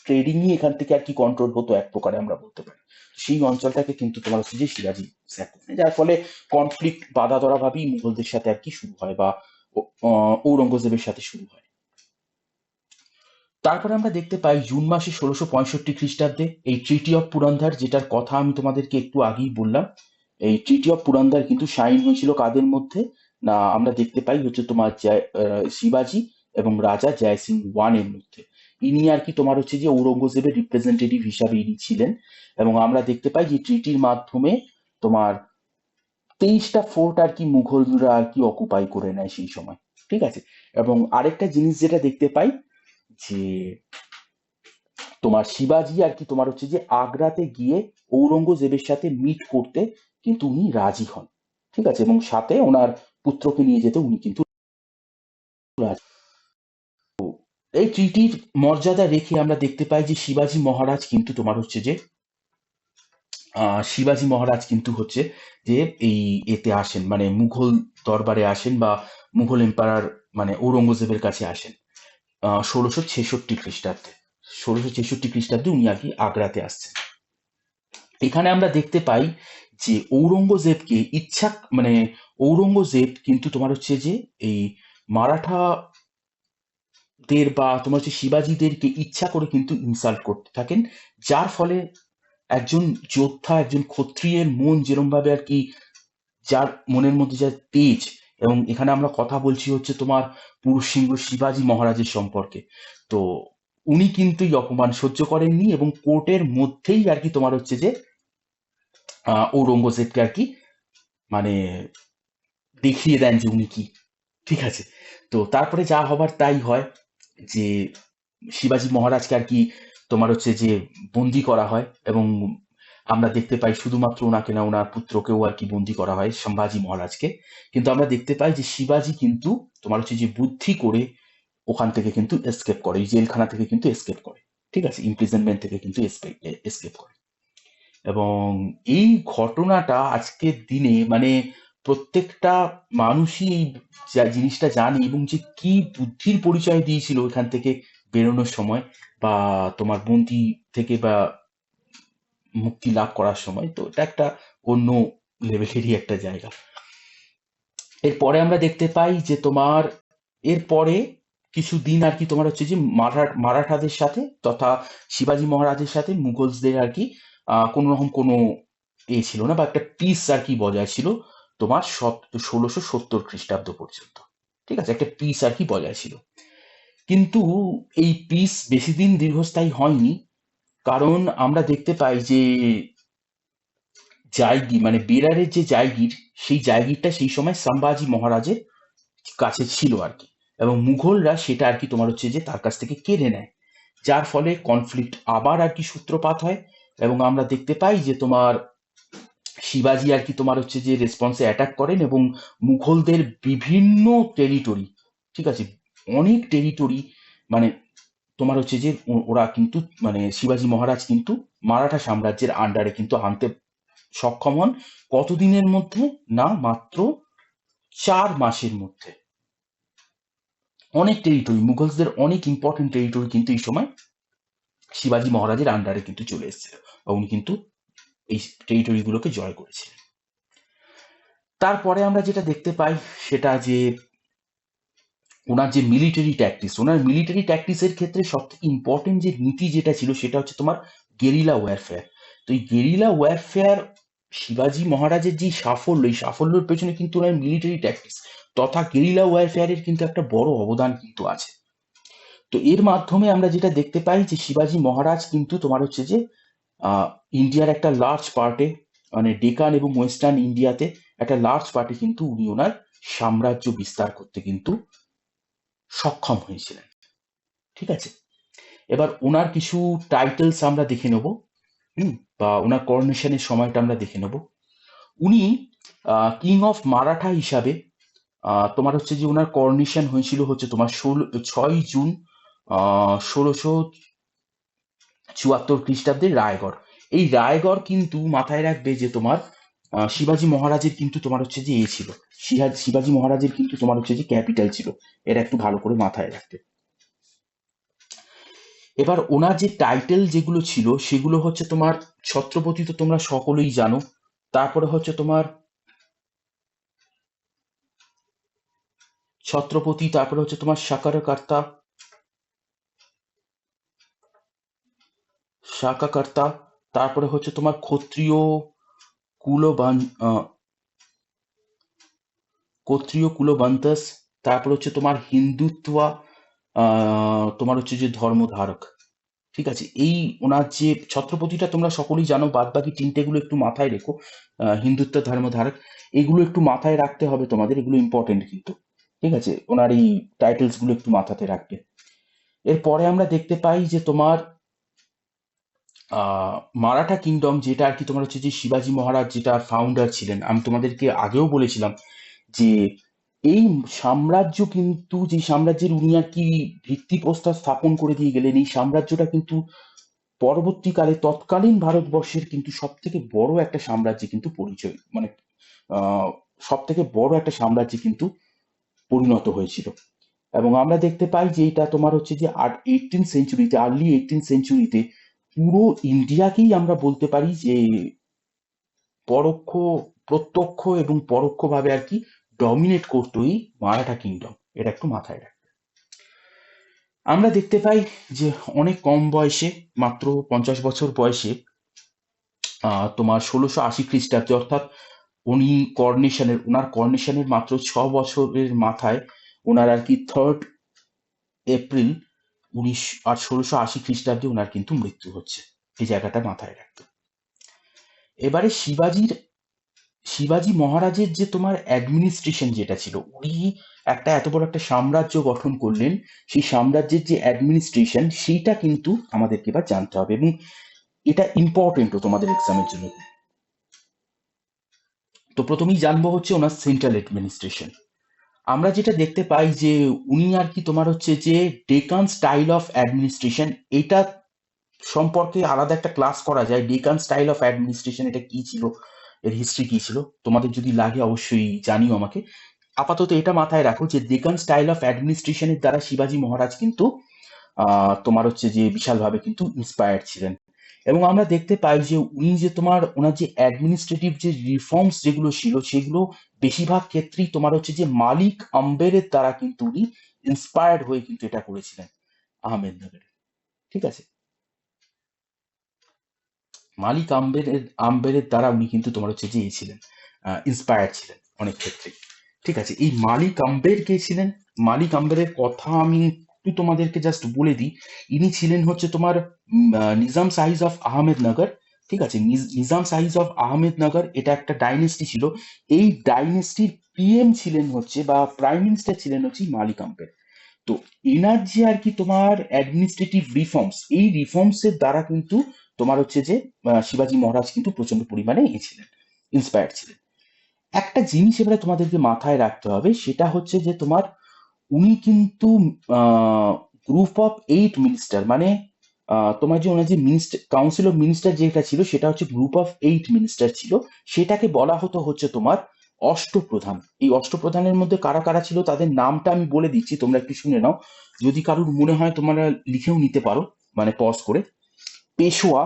Speaker 1: ট্রেডিংই এখান থেকে আর কি কন্ট্রোল হতো এক প্রকারে আমরা বলতে পারি। সেই অঞ্চলটাকে কিন্তু তোমার হচ্ছে যে সিরাজি স্যাক করে, যার ফলে কনফ্লিক্ট বাধা ধরা ভাবেই মুঘলদের সাথে আর কি শুরু হয়, বা ঔরঙ্গজেবের সাথে শুরু হয়। তারপরে আমরা দেখতে পাই জুন মাসে 1665 খ্রিস্টাব্দে এই ট্রিটি অফ পুরন্দর, যেটার কথা আমি তোমাদেরকে একটু আগেই বললাম। এই ট্রিটি অফ পুরন্দর কিন্তু সাইন হয়েছিল কাদের মধ্যে? না, আমরা দেখতে পাই হচ্ছে তোমার শিবাজি এবং রাজা জয় সিং ওয়ান এর মধ্যে। ইনি আর কি তোমার হচ্ছে যে ঔরঙ্গজেবের রিপ্রেজেন্টেটিভ হিসাবে ইনি ছিলেন। এবং আমরা দেখতে পাই যে ট্রিটির মাধ্যমে তোমার 23টা ফোর্ট আর কি মুঘলরা আর কি অকুপাই করে নেয় সেই সময়। ঠিক আছে, এবং আরেকটা জিনিস যেটা দেখতে পাই যে তোমার শিবাজি আর কি তোমার হচ্ছে যে আগ্রাতে গিয়ে ঔরঙ্গজেবের সাথে মিট করতে কিন্তু উনি রাজি হন। ঠিক আছে, এবং সাথে ওনার পুত্রকে নিয়ে যেতে উনি কিন্তু রাজি। এই ট্রিটির মর্যাদা রেখে আমরা দেখতে পাই যে শিবাজি মহারাজ কিন্তু তোমার হচ্ছে যে শিবাজি মহারাজ কিন্তু হচ্ছে যে এই এতে আসেন, মানে মুঘল দরবারে আসেন, বা মুঘল এম্পায়ার মানে ঔরঙ্গজেবের কাছে আসেন 1666 খ্রিস্টাব্দে। 1666 খ্রিস্টাব্দে উনি আর কি আগ্রাতে আসছেন। এখানে আমরা দেখতে পাই যে ঔরঙ্গজেবকে ইচ্ছা মানে ঔরঙ্গজেব কিন্তু তোমার হচ্ছে যে এই মারাঠাদের বা তোমার হচ্ছে শিবাজীদেরকে ইচ্ছা করে কিন্তু ইনসাল্ট করতে থাকেন, যার ফলে একজন যোদ্ধা, একজন ক্ষত্রিয়ের মন যেরম ভাবে আর কি, যার মনের মধ্যে যা তেজ, এবং এখানে আমরা কথা বলছি হচ্ছে তোমার পুরুষ সিংহ শিবাজি মহারাজের সম্পর্কে। তো উনি কিন্তু এই অপমান সহ্য করেননি, এবং কোর্টের মধ্যেই আর কি তোমার হচ্ছে যে ঔরঙ্গজেবকে আর কি মানে দেখিয়ে দেন যে উনি কি। ঠিক আছে, তো তারপরে যা হবার তাই হয়, যে শিবাজি মহারাজকে আর কি তোমার হচ্ছে যে বন্দি করা হয়, এবং আমরা দেখতে পাই শুধুমাত্র ওনাকে না, ওনার পুত্রকেও আর কি বন্দি করা হয়, সম্ভাজি মহারাজকে। কিন্তু আমরা দেখতে পাই যে শিবাজি কিন্তু তোমার হচ্ছে যে বুদ্ধি করে ওখান থেকে কিন্তু এসকেপ করে, এই জেলখানা থেকে কিন্তু এসকেপ করে। ঠিক আছে, ইমপ্রিজনমেন্ট থেকে কিন্তু এসকেপ করে। এবং এই ঘটনাটা আজকের দিনে মানে প্রত্যেকটা মানুষই এই জিনিসটা জানে, এবং যে কি বুদ্ধির পরিচয় দিয়েছিল এখান থেকে বেরোনোর সময়, বা তোমার বন্দি থেকে বা মুক্তি লাভ করার সময়। তো এটা একটা অন্য লেভেলেরই একটা জায়গা। এরপরে আমরা দেখতে পাই যে তোমার এরপরে কিছুদিন আর কি তোমার হচ্ছে যে মারাঠাদের সাথে তথা শিবাজি মহারাজের সাথে মুঘলসদের আর কি কোনো রকম কোনো ছিল না, বা একটা পিস আর কি বজায় ছিল তোমার 1670 খ্রিস্টাব্দ পর্যন্ত। ঠিক আছে, একটা পিস আর কি বজায় ছিল। কিন্তু এই পিস বেশি দিন দীর্ঘস্থায়ী হয়নি, কারণ আমরা দেখতে পাই যে জায়গির মানে বেরারের যে জায়গির, সেই জায়গিরটা সেই সময় সম্ভাজি মহারাজের কাছে ছিল আর কি, এবং মুঘলরা সেটা আর কি তোমার হচ্ছে যে তার কাছ থেকে কেড়ে নেয়, যার ফলে কনফ্লিক্ট আবার আর কি সূত্রপাত হয়। এবং আমরা দেখতে পাই যে তোমার শিবাজি আর কি তোমার হচ্ছে যে রেসপন্সে অ্যাটাক করেন, এবং মুঘলদের বিভিন্ন টেরিটরি, ঠিক আছে, অনেক টেরিটরি মানে তোমার হচ্ছে যে ওরা কিন্তু মানে শিবাজি মহারাজ কিন্তু মারাঠা সাম্রাজ্যের আন্ডারে কিন্তু আনতে সক্ষম হন। কতদিনের মধ্যে? না, মাত্র 4 মাসের মধ্যে অনেক টেরিটরি, মুঘলসদের অনেক ইম্পর্টেন্ট টেরিটরি কিন্তু এই সময় শিবাজী মহারাজের আন্ডারে কিন্তু চলে এসেছিল, বা উনি কিন্তু এই টেরিটরি গুলোকে জয় করেছিলেন। তারপরে আমরা যেটা দেখতে পাই সেটা যে ওনার যে মিলিটারি ট্যাকটিক্স, ওনার মিলিটারি ট্যাকটিক্সের ক্ষেত্রে সব থেকে ইম্পর্টেন্ট যে নীতি যেটা ছিল সেটা হচ্ছে তোমার গেরিলা ওয়ারফেয়ার। তো এই গেরিলা ওয়ারফেয়ার শিবাজী মহারাজের যে সাফল্য, এই সাফল্যের পেছনে কিন্তু ওনার মিলিটারি ট্যাকটিক্স তথা গেরিলা ওয়ারফেয়ারের কিন্তু একটা বড় অবদান কিন্তু আছে। তো এর মাধ্যমে আমরা যেটা দেখতে পাই যে শিবাজী মহারাজ কিন্তু তোমার হচ্ছে যে ইন্ডিয়ার একটা লার্জ পার্টে, মানে ডেকান এবং ওয়েস্টার্ন ইন্ডিয়াতে একটা লার্জ পার্টে কিন্তু উনি ওনার সাম্রাজ্য বিস্তার করতে কিন্তু সক্ষম হয়েছিলেন। ঠিক আছে, এবার ওনার কিছু টাইটেলস আমরা দেখে নেব, বা ওনার করোনেশনের সময়টা আমরা দেখে নেব। উনি কিং অফ মারাঠা হিসাবে তোমার হচ্ছে যে ওনার করোনেশন হয়েছিল হচ্ছে তোমার 6 জুন 1674 খ্রিস্টাব্দে রায়গড়। এই রায়গড় কিন্তু মাথায় রাখবে যে তোমার শিবাজী মহারাজের কিন্তু তোমার হচ্ছে যে ছিল, শিবাজী মহারাজের কিন্তু তোমার হচ্ছে যে ক্যাপিটাল ছিল। এটা একটু ভালো করে মাথায় রাখবে। এবার ওনার যে টাইটেল যেগুলো ছিল সেগুলো হচ্ছে তোমার ছত্রপতি, তো তোমরা সকলেই জানো। তারপরে হচ্ছে তোমার ছত্রপতি, তারপরে হচ্ছে তোমার শাকাকর্তা, তারপরে হচ্ছে তোমার ক্ষত্রিয় কুলবান ক্ষত্রিয় কুলবান্তস, তারপরে হচ্ছে তোমার হিন্দুত্বা, তোমার হচ্ছে যে ধর্মধারক। ঠিক আছে, এই ওনার যে ছত্রপতিটা তোমরা সকলেই জানো, বাদ বাকি তিনটেগুলো একটু মাথায় রেখো। হিন্দুত্ব, ধর্মধারক, এগুলো একটু মাথায় রাখতে হবে তোমাদের, এগুলো ইম্পর্টেন্ট কিন্তু। ঠিক আছে, ওনার এই টাইটেলস গুলো একটু মাথাতে রাখবে। এরপরে আমরা দেখতে পাই যে তোমার মারাঠা কিংডম, যেটা আর কি তোমার হচ্ছে যে শিবাজী মহারাজ যেটা ফাউন্ডার ছিলেন। আমি তোমাদেরকে আগেও বলেছিলাম যে এই সাম্রাজ্য কিন্তু, যে সাম্রাজ্যের উনি আর কি ভিত্তিপ্রস্তর স্থাপন করে দিয়ে গেলেন, এই সাম্রাজ্যটা কিন্তু পরবর্তীকালে তৎকালীন ভারতবর্ষের কিন্তু সব থেকে বড় একটা সাম্রাজ্যে কিন্তু পরিচয়, মানে সব থেকে বড় একটা সাম্রাজ্যে কিন্তু পরিণত হয়েছিল। এবং আমরা দেখতে পাই যে এটা তোমার হচ্ছে যে 18th সেঞ্চুরিতে, আর্লি 18th সেঞ্চুরিতে পুরো ইন্ডিয়াকেই আমরা বলতে পারি যে পরোক্ষ, প্রত্যক্ষ এবং পরোক্ষভাবে আর কি ডমিনেট করতো এই মারাঠা কিংডম। এটা একটু মাথায় রাখবে। আমরা দেখতে পাই যে অনেক কম বয়সে, মাত্র 50 বছর বয়সে, তোমার 1680 খ্রিস্টাব্দে, অর্থাৎ উনি ওনার করনেশনের মাত্র 6 বছরের মাথায় ওনার আর কি 3rd এপ্রিল 1680 খ্রিস্টাব্দে ওনার কিন্তু মৃত্যু হচ্ছে। এই জায়গাটা মাথায় রাখতে। এবারে শিবাজী মহারাজের যে তোমার অ্যাডমিনিস্ট্রেশন যেটা ছিল, উনি একটা এত বড় একটা সাম্রাজ্য গঠন করলেন, সেই সাম্রাজ্যের যে অ্যাডমিনিস্ট্রেশন সেইটা কিন্তু আমাদেরকে এবার জানতে হবে, এবং এটা ইম্পর্টেন্টও তোমাদের এক্সামের জন্য। তো প্রথমেই জানবো হচ্ছে ওনার সেন্ট্রাল অ্যাডমিনিস্ট্রেশন। আমরা যেটা দেখতে পাই যে উনি আর কি তোমার হচ্ছে যে ডেকান স্টাইল অফ অ্যাডমিনিস্ট্রেশন, এটা সম্পর্কে আলাদা একটা ক্লাস করা যায়। ডেকান স্টাইল অফ অ্যাডমিনিস্ট্রেশন এটা কি ছিল, এর হিস্ট্রি কি ছিল, তোমাদের যদি লাগে অবশ্যই জানিও আমাকে। আপাতত এটা মাথায় রাখো যে ডেকান স্টাইল অফ অ্যাডমিনিস্ট্রেশনের দ্বারা শিবাজী মহারাজ কিন্তু তোমার হচ্ছে যে বিশালভাবে কিন্তু ইন্সপায়ার্ড ছিলেন। এবং আমরা দেখতে পাই যে উনি যে তোমার ওনার যে অ্যাডমিনিস্ট্রেটিভ যে রিফর্মস যেগুলো ছিল সেগুলো বেশিরভাগ ক্ষেত্রেই তোমার হচ্ছে যে মালিক আম্বেরের দ্বারা কিন্তু উনি ইন্সপায়ার্ড হয়ে কিন্তু এটা করেছিলেন আহমেদনগরে। ঠিক আছে, মালিক আম্বেরের দ্বারা উনি কিন্তু তোমার হচ্ছে যে ছিলেন, ইন্সপায়ার্ড ছিলেন অনেক ক্ষেত্রে। ঠিক আছে, এই মালিক আম্বের কে ছিলেন? মালিক আম্বেরের কথা আমি একটু তোমাদেরকে জাস্ট বলে দিই। ইনি ছিলেন হচ্ছে তোমার নিজাম সাহিজ অফ আহমেদনগর। ঠিক আছে, নিজাম সাহিজ অফ আহমেদনগর এটা একটা ডাইনেস্টি ছিল। এই ডাইনেস্টির পিএম ছিলেন হচ্ছে, বা প্রাইম মিনিস্টার ছিলেন হচ্ছে মালিক আম্বের। তো এনার যে আর কি তোমার অ্যাডমিনিস্ট্রেটিভ রিফর্মস, এই রিফর্মস এর দ্বারা কিন্তু তোমার হচ্ছে যে শিবাজী মহারাজ কিন্তু প্রচন্ড পরিমাণে ছিলেন, ইন্সপায়ার্ড ছিলেন। একটা জিনিস এবারে তোমাদেরকে মাথায় রাখতে হবে, সেটা হচ্ছে যে তোমার উনি কিন্তু গ্রুপ অফ 8 মিনিস্টার, মানে তোমার যে ওনার যে মিনিস্টার, কাউন্সিল অফ মিনিস্টার যেটা ছিল সেটা হচ্ছে গ্রুপ অফ 8 মিনিস্টার ছিল। সেটাকে বলা হতো হচ্ছে তোমার অষ্টপ্রধান। এই অষ্টপ্রধানের মধ্যে কারা কারা ছিল তাদের নামটা আমি বলে দিচ্ছি, তোমরা একটু শুনে নাও। যদি কারোর মনে হয় তোমরা লিখেও নিতে পারো, মানে পজ করে। পেশোয়া,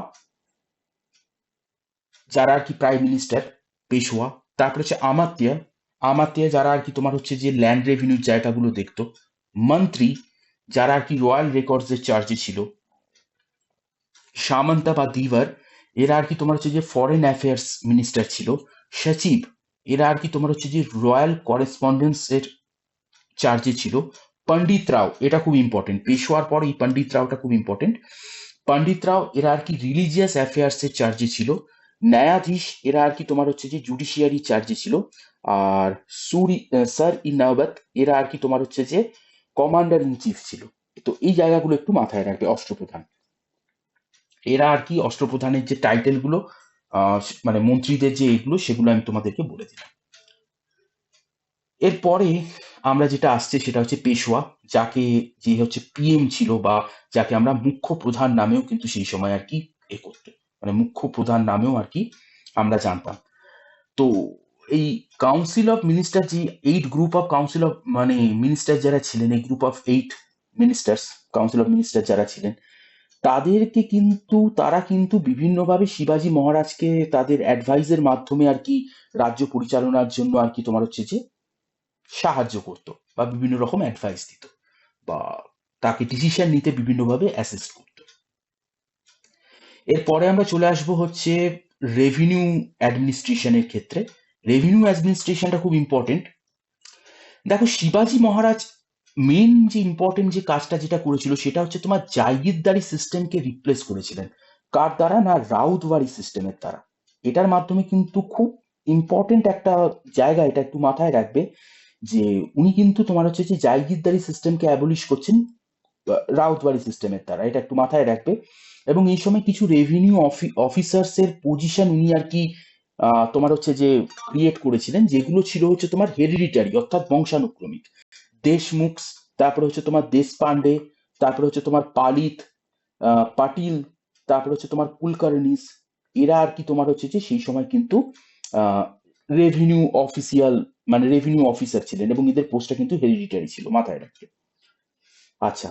Speaker 1: যারা আর কি প্রাইম মিনিস্টার, পেশোয়া। তারপর হচ্ছে আমাতিয়া, আমাতিয়া যারা আর কি তোমার হচ্ছে যে ল্যান্ড রেভিনিউর জায়গাগুলো দেখতো। মন্ত্রী, যারা আর কি রয়্যাল রেকর্ডস এর চার্জে ছিল। সামন্তা বা দিভার, এরা আর কি তোমার হচ্ছে যে ফরেন অ্যাফেয়ার্স মিনিস্টার ছিল। সচিব, এরা আর কি তোমার হচ্ছে যে রয়্যাল করেসপন্ডেন্স এর চার্জে ছিল। পণ্ডিত রাও, এটা খুব ইম্পর্টেন্ট, পেশোয়ার পর এই পণ্ডিত রাওটা খুব ইম্পর্টেন্ট। পণ্ডিত রাও এরা আর কি রিলিজিয়াস অ্যাফেয়ার্স এর চার্জে ছিল। ন্যায়াধীশ, এরা আর কি তোমার হচ্ছে যে জুডিশিয়ারি চার্জে ছিল। আর স্যার ই নওবত, এরা আর কি তোমার হচ্ছে যে কমান্ডার ইন চিফ ছিল। তো এই জায়গাগুলো একটু মাথায় রাখবে, অষ্টপ্রধান। এরা আর কি অষ্টপ্রধানের যে টাইটেল গুলো, মানে মন্ত্রীদের যে এগুলো, সেগুলো আমি তোমাদেরকে বলে দিলাম। এরপরে আমরা যেটা আসছে সেটা হচ্ছে পেশোয়া, যাকে যে হচ্ছে পিএম ছিল, বা যাকে আমরা মুখ্য প্রধান নামেও কিন্তু সেই সময় আর কি এ করতো, মানে মুখ্য প্রধান নামেও আর কি আমরা জানতাম। তো এই কাউন্সিল অফ মিনিস্টার, যে 8 গ্রুপ অফ কাউন্সিল অফ মানে মিনিস্টার যারা ছিলেন, এই group of 8 ministers, council of minister যারা ছিলেন, তাদেরকে কিন্তু তারা কিন্তু বিভিন্নভাবে শিবাজী মহারাজকে তাদের অ্যাডভাইসের মাধ্যমে আর কি রাজ্য পরিচালনার জন্য আর কি তোমার হচ্ছে যে সাহায্য করতো, বা বিভিন্ন রকম অ্যাডভাইস দিত, বা তাকে ডিসিশন নিতে বিভিন্নভাবে অ্যাসিস্ট করতো। এরপরে আমরা চলে আসবো হচ্ছে রেভিনিউ অ্যাডমিনিস্ট্রেশনের ক্ষেত্রে। রেভিনিউ অ্যাডমিনিস্ট্রেশনটা খুব ইম্পর্টেন্ট। দেখো, শিবাজী মহারাজ মেন যে ইম্পর্টেন্ট যে কাজটা যেটা করেছিল সেটা হচ্ছে তোমার জাগিরদারি সিস্টেমকে রিপ্লেস করেছিলেন। কার দ্বারা? না, রাউতবাড়ি সিস্টেমের দ্বারা। এটার মাধ্যমে কিন্তু খুব ইম্পর্টেন্ট একটা জায়গা, এটা একটু মাথায় রাখবে, যে উনি কিন্তু তোমার হচ্ছে যে জাগিরদারি সিস্টেমকে অ্যাবলিশ করছেন রাউতবাড়ি সিস্টেমের দ্বারা, এটা একটু মাথায় রাখবে। এবং এই সময় কিছু রেভিনিউ অফিসার্স এর পজিশন উনি আর কি তোমার হচ্ছে যে ক্রিয়েট করেছিলেন, যেগুলো ছিল হচ্ছে তোমার হেরিডিটারি, অর্থাৎ বংশানুক্রমিক। দেশমুখ, তারপরে হচ্ছে তোমার দেশপান্ডে, তারপরে হচ্ছে তোমার পালিত, পাটিল, তারপরে হচ্ছে তোমার কুলকার্নিস। এরা আর কি তোমার হচ্ছে যে সেই সময় কিন্তু রেভিনিউ অফিসিয়াল, মানে রেভিনিউ অফিসার ছিলেন, এবং এদের পোস্টটা কিন্তু হেরিডিটারি ছিল, মাথায় রাখবে। আচ্ছা,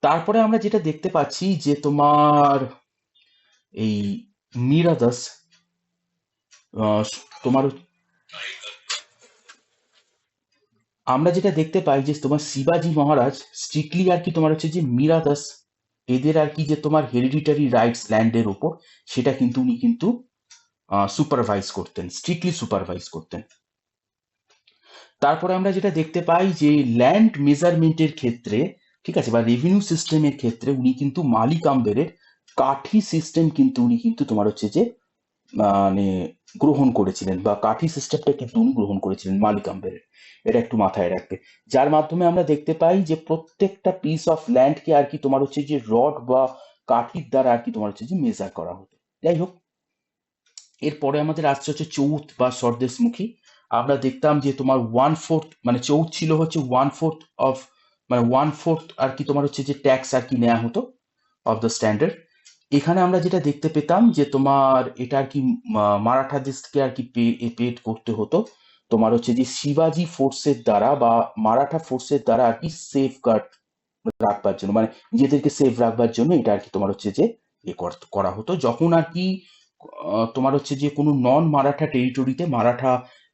Speaker 1: তারপরে আমরা যেটা দেখতে পাচ্ছি যে তোমার এই মীরা দাস, তোমার আমরা যেটা দেখতে পাই যে তোমার শিবাজী মহারাজ স্ট্রিক্টলি আর কি তোমার হচ্ছে যে মীরা দাস, এদের আর কি যে তোমার হেরিডিটারি রাইটস ল্যান্ডের ওপর, সেটা কিন্তু উনি কিন্তু সুপারভাইজ করতেন, স্ট্রিক্টলি সুপারভাইজ করতেন। তারপরে আমরা যেটা দেখতে পাই যে ল্যান্ড মেজারমেন্টের ক্ষেত্রে, ঠিক আছে, বা রেভিনিউ সিস্টেমের ক্ষেত্রে উনি কিন্তু মালিক আম্বেরের কাঠি সিস্টেম কিন্তু উনি কিন্তু তোমার হচ্ছে যে মানে গ্রহণ করেছিলেন, বা কাঠি সিস্টেমটা কিন্তু উনি গ্রহণ করেছিলেন মালিক আম্বেরের। এটা একটু মাথায় রাখবে। যার মাধ্যমে আমরা দেখতে পাই যে প্রত্যেকটা পিস অফ ল্যান্ডকে আর কি তোমার হচ্ছে যে রড বা কাঠির দ্বারা আর কি তোমার হচ্ছে যে মেজার করা হতো। যাই হোক, এরপরে আমাদের আসছে হচ্ছে চৌথ বা স্বদেশমুখী। আমরা দেখতাম যে তোমার 1/4, মানে চৌথ ছিল হচ্ছে 1/4 অফ, মানে 1/4 আর কি তোমার হচ্ছে যে ট্যাক্স আর কি নেওয়া হতো অফ দ্য স্ট্যান্ডার্ড। এখানে আমরা যেটা দেখতে পেতাম যে তোমার এটা আর কি মারাঠাদেরকে আর কি পেড করতে হতো তোমার হচ্ছে যে শিবাজি ফোর্সের দ্বারা, বা মারাঠা ফোর্সের দ্বারা আর কি সেফ গার্ড রাখবার জন্য, মানে নিজেদেরকে সেফ রাখবার জন্য এটা আর কি তোমার হচ্ছে যে করা হতো, যখন আর কি তোমার হচ্ছে যে কোনো নন মারাঠা টেরিটরিতে মারাঠা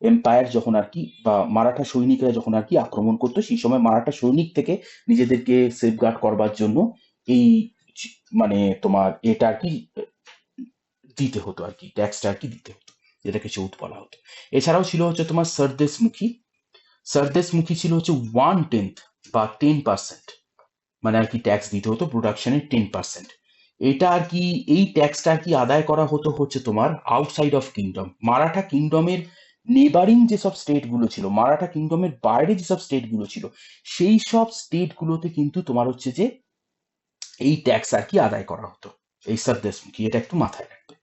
Speaker 1: এম্পায়ার যখন আর কি, বা মারাঠা সৈনিকরা যখন আর কি আক্রমণ করতো, সেই সময় মারাঠা সৈনিক থেকে নিজেদেরকে সেফগার্ড করবার জন্য এই মানে তোমার এটা আর কি দিতে হতো, আর কি ট্যাক্সটা আর কি দিতে হতো, যেটাকে চৌথ বলা হতো। এছাড়াও ছিল হচ্ছে তোমার সরদেশমুখী। সরদেশমুখী ছিল হচ্ছে 1/10 বা 10%, মানে আর কি ট্যাক্স দিতে হতো প্রোডাকশনের 10%। এটা আর কি, এই ট্যাক্সটা আর কি আদায় করা হতো হচ্ছে তোমার আউটসাইড অফ কিংডম, মারাঠা কিংডমের নেবারিং যেসব স্টেট গুলো ছিল, মারাঠা কিংডমের বাইরে যেসব স্টেট গুলো ছিল, সেই সব স্টেট গুলোতে কিন্তু তোমার হচ্ছে যে এই ট্যাক্স আর কি আদায় করা হতো, এই সরদেশমুখী, এটা একটু মাথায় রাখবে।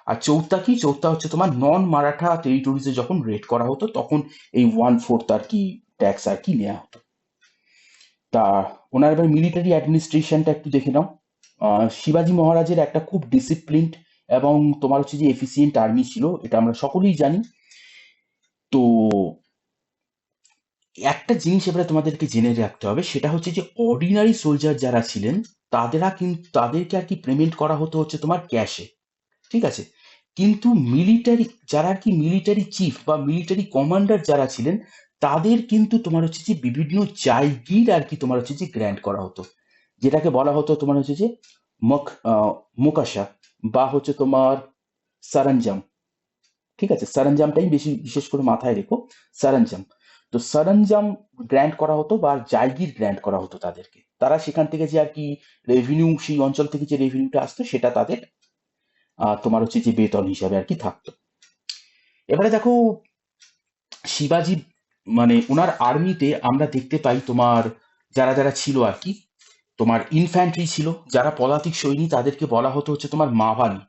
Speaker 1: আর চৌথা কি, চৌথা হচ্ছে তোমার নন মারাঠা টেরিটরিজে যখন রেড করা হতো, তখন এই 1/4 আর কি ট্যাক্স আর কি নেওয়া হতো। তা এবার মিলিটারি অ্যাডমিনিস্ট্রেশনটা একটু দেখে নাও। শিবাজি মহারাজের একটা খুব ডিসিপ্লিনড এবং তোমার হচ্ছে যে এফিসিয়েন্ট আর্মি ছিল, এটা আমরা সকলেই জানি। তো একটা জিনিস এবারে তোমাদেরকে জেনে রাখতে হবে, সেটা হচ্ছে যে অর্ডিনারি সোলজার যারা ছিলেন তাদেরকে আর কি পেমেন্ট করা হতো হচ্ছে তোমার ক্যাশে, ঠিক আছে। কিন্তু মিলিটারি যারা আর কি মিলিটারি চিফ বা মিলিটারি কমান্ডার যারা ছিলেন, তাদের কিন্তু তোমার হচ্ছে যে বিভিন্ন জায়গির আর কি তোমার হচ্ছে যে গ্র্যান্ট করা হতো, যেটাকে বলা হতো তোমার হচ্ছে যে মক মোকাশা বা হচ্ছে তোমার সরঞ্জাম, ঠিক আছে। সরঞ্জামটাই বেশি বিশেষ করে মাথায় রেখো, সরঞ্জাম। তো সরঞ্জাম গ্র্যান্ট করা হতো বা জায়গির গ্র্যান্ট করা হতো তাদেরকে, তারা সেখান থেকে যে আর কি রেভিনিউ, সেই অঞ্চল থেকে যে রেভিনিউটা আসতো সেটা তাদের তোমার হচ্ছে যে বেতন হিসাবে আর কি থাকতো। এবারে দেখো, শিবাজি মানে ওনার আর্মিতে আমরা দেখতে পাই তোমার যারা যারা ছিল আর কি, তোমার ইনফ্যান্ট্রি ছিল, যারা পদাতিক সৈনিক, তাদেরকে বলা হতো হচ্ছে তোমার মাভালি,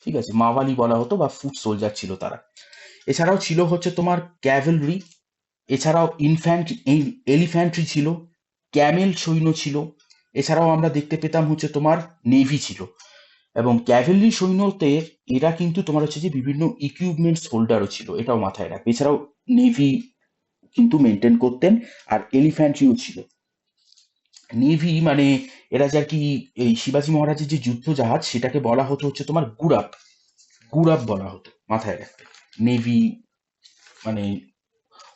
Speaker 1: ঠিক আছে, মাভালি বলা হতো, বা ফুট সোলজার ছিল তারা। এছাড়াও ছিল হচ্ছে তোমার ক্যাভেলরি, এছাড়াও এলিফ্যান্ট্রি ছিল, ক্যামেল সৈন্য ছিল। এছাড়াও আমরা দেখতে পেতাম হচ্ছে তোমার নেভি ছিল। এবং ক্যাভেলরি সৈন্যতে এরা কিন্তু তোমার হচ্ছে যে বিভিন্ন ইকুইপমেন্টস হোল্ডারও ছিল, এটাও মাথায় রাখবে। এছাড়াও নেভি কিন্তু মেনটেন করতেন, আর এলিফ্যান্ট্রিও ছিল। নেভি মানে এরা যে আর কি এই শিবাজী মহারাজের যে যুদ্ধ জাহাজ, সেটাকে বলা হতো হচ্ছে তোমার গুরাপ, গুরাপ বলা হতো, মাথায় রাখবে। নেভি মানে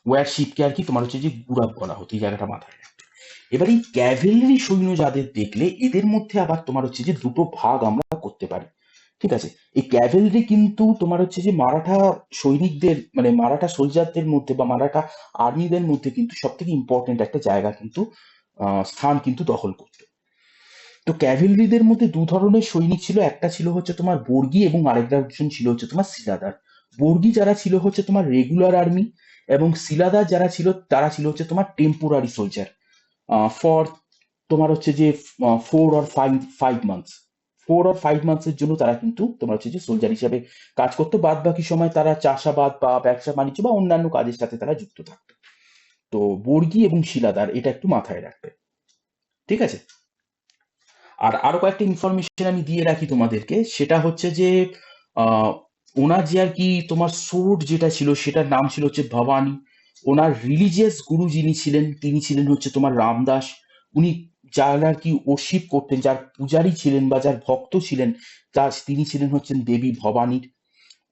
Speaker 1: ওয়ারশিপকে আর কি তোমার হচ্ছে যে গুরাপ বলা হতো, এই জায়গাটা মাথায় রাখবে। এবার এই ক্যাভেলরি সৈন্য যাদের দেখলে, এদের মধ্যে আবার তোমার হচ্ছে যে দুটো ভাগ আমরা করতে পারি, ঠিক আছে। এই ক্যাভেলরি কিন্তু তোমার হচ্ছে যে মারাঠা সৈনিকদের মানে মারাঠা সোলজারদের মধ্যে বা মারাঠা আর্মিদের মধ্যে কিন্তু সব থেকে ইম্পর্টেন্ট একটা জায়গা কিন্তু স্থান কিন্তু দখল করতো। তো ক্যাভেলরিদের মধ্যে দু ধরনের সৈনিক ছিল, একটা ছিল হচ্ছে তোমার বর্গি এবং আরেকটা অপশন ছিল হচ্ছে তোমার সিলাদার। বর্গি যারা ছিল হচ্ছে তোমার রেগুলার আর্মি, এবং সিলাদার যারা ছিল তারা ছিল হচ্ছে তোমার টেম্পোরারি সোলজার ফর তোমার হচ্ছে যে 4 or 5 মান্থস, 4 or 5 মান্থসের জন্য তারা কিন্তু তোমার হচ্ছে যে সোলজার হিসাবে কাজ করতো। বাদ বাকি সময় তারা চাষাবাদ বা ব্যবসা বাণিজ্য বা অন্যান্য কাজের সাথে তারা যুক্ত থাকতো। তো বর্গি এবং শিলাদার, এটা একটু মাথায় রাখবে, ঠিক আছে। আর আরো কয়েকটা ইনফরমেশন আমি দিয়ে রাখি তোমাদেরকে, সেটা হচ্ছে যে আহ ওনার যে আর কি তোমার সোর্ড যেটা ছিল, সেটার নাম ছিল হচ্ছে ভবানী। ওনার রিলিজিয়াস গুরু যিনি ছিলেন, তিনি ছিলেন হচ্ছে তোমার রামদাস। উনি যার আর কি ওরশিপ করতেন, যার পূজারী ছিলেন বা যার ভক্ত ছিলেন, তিনি ছিলেন হচ্ছেন দেবী ভবানীর।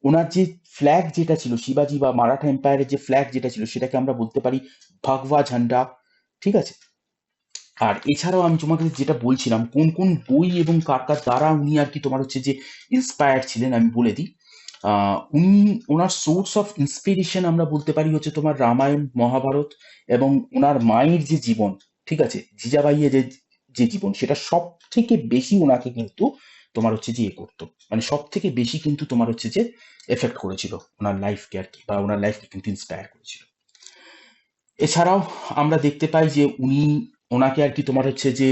Speaker 1: ওনার যে ফ্ল্যাগ যেটা ছিল, শিবাজি বা মারাঠা এম্পায়ারের যে ফ্ল্যাগ যেটা ছিল, সেটাকে আমরা বলতে পারি ভগবা ঝান্ডা, ঠিক আছে। আর এছাড়াও আমি তোমাকে যেটা বলছিলাম, কোন কোন বই এবং কার কার দ্বারা উনি আর কি তোমার হচ্ছে যে ইন্সপায়ার্ড ছিলেন, আমি বলে দিই। উনি ওনার সোর্স অফ ইন্সপিরেশন আমরা বলতে পারি হচ্ছে তোমার রামায়ণ, মহাভারত, এবং ওনার মায়ের যে জীবন, ঠিক আছে, জিজাবাইয়ের যে যে জীবন, সেটা সব থেকে বেশি ওনাকে কিন্তু তোমার হচ্ছে যে ইয়ে করতো, মানে সব থেকে বেশি কিন্তু তোমার হচ্ছে যে এফেক্ট করেছিল ওনার লাইফকে আর কি, বা ওনার লাইফকে কিন্তু ইন্সপায়ার করেছিল। এছাড়াও আমরা দেখতে পাই যে ওনাকে আর কি তোমার হচ্ছে যে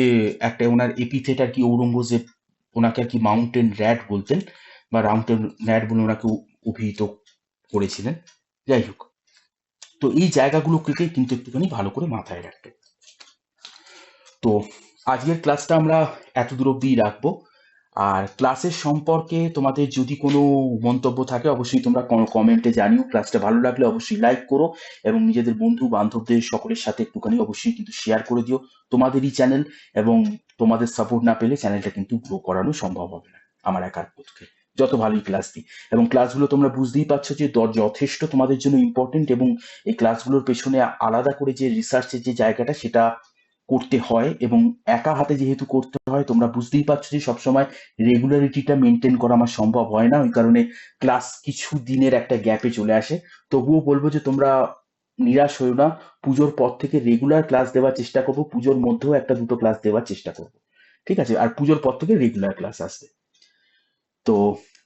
Speaker 1: একটা ওনার এপিথেট আর কি ঔরঙ্গজেব ওনাকে আর কি মাউন্টেন র্যাট বলতেন, বা মাউন্টেন র্যাট বলে ওনাকে অভিহিত করেছিলেন। যাই হোক, তো এই জায়গাগুলোকে কিন্তু একটুখানি ভালো করে মাথায় রাখবে। তো আজকের ক্লাসটা আমরা এত দূর অব্দি রাখবো। আর ক্লাসের সম্পর্কে তোমাদের যদি কোনো মন্তব্য থাকে, অবশ্যই তোমরা কমেন্টে জানিও। ক্লাসটা ভালো লাগলে অবশ্যই লাইক করো, এবং নিজেদের বন্ধু বান্ধবদের সকলের সাথে একটুখানি অবশ্যই কিন্তু শেয়ার করে দিও। তোমাদেরই চ্যানেল, এবং তোমাদের সাপোর্ট না পেলে চ্যানেলটা কিন্তু গ্রো করানো সম্ভব হবে না আমার একার পক্ষে, যত ভালোই ক্লাস দিই। এবং ক্লাসগুলো তোমরা বুঝতেই পারছো যে যথেষ্ট তোমাদের জন্য ইম্পর্টেন্ট, এবং এই ক্লাসগুলোর পেছনে আলাদা করে যে রিসার্চের যে জায়গাটা, সেটা করতে হয়, এবং একা হাতে যেহেতু করতে হয়, তোমরা বুঝতেই পারছো যে সবসময় রেগুলারিটিটা মেনটেন করা আমার সম্ভব হয় না, ওই কারণে ক্লাস কিছু দিনের একটা গ্যাপে চলে আসে। তবুও বলবো যে তোমরা নিরাশ হয়েও না, পুজোর পর থেকে রেগুলার ক্লাস দেওয়ার চেষ্টা করবো, পুজোর মধ্যেও একটা দুটো ক্লাস দেওয়ার চেষ্টা করবো, ঠিক আছে। আর পুজোর পর থেকে রেগুলার ক্লাস আসবে। তো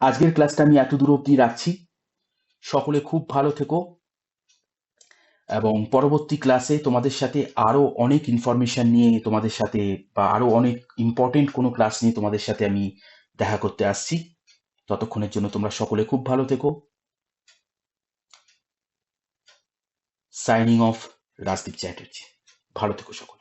Speaker 1: আজকের ক্লাসটা আমি এত দূর অব্দি রাখছি। সকলে খুব ভালো থেকো, এবং পরবর্তী ক্লাসে তোমাদের সাথে আরো অনেক ইনফরমেশন নিয়ে তোমাদের সাথে, বা আরো অনেক ইম্পর্টেন্ট কোনো ক্লাস নিয়ে তোমাদের সাথে আমি দেখা করতে আসছি। ততক্ষণের জন্য তোমরা সকলে খুব ভালো থেকো। Signing off, Rajdeep Chatterjee. ভালো থেকো সকলে।